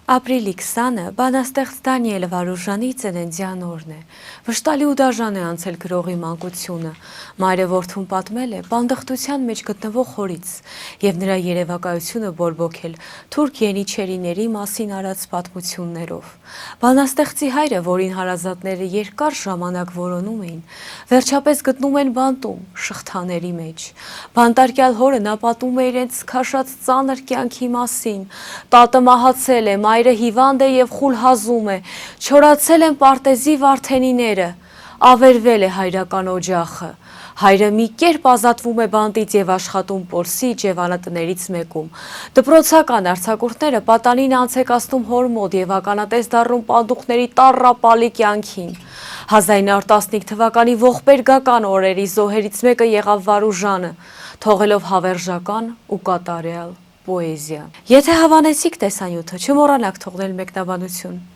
Ապրիլի 20-ը բանաստեղծ Դանիել Վարուժանի ծննդյան օրն է։ Վշտալի ու դաժան է անցել գրողի մանկությունը։ Մայրը որդուն պատմել է բանդխտության մեջ գտնվող հորից եւ նրա երևակայությունը բորբոքել թուրք ենիչերիների մասին արած պատմություններով։ Բանաստեղծի հայրը, որին հարազատները երկար ժամանակ որոնում էին, վերջապես գտնում են բանտում, շղթաների մեջ։ Բանտարկյալ հորը նա պատում է իրենց քաշած ծանր կյանքի մասին։ Տատը մահացել է, մայրը հիվանդ է եւ խուլ հազում է, չորացել են պարտեզի վարդենիները, ավերվել է հայրական օջախը։ Հայրը մի կերպ ազատվում է բանտից եւ աշխատում Պոլսի ջևանատներից մեկում։ Դպրոցական արձակուրդները պատանին անցեկացնում հոր մոտ եւ ականատես դառնում պանդուխների տառապալի կյանքին։ 1915 թվականի ողբերգական օրերի զոհերից մեկը եղավ Վարուժանը, թողելով հավերժական ու կատարյալ պոեզիա։ Եթե հավանեցիք տեսանյութը, չմոռանաք թողնել մեկնաբանություն։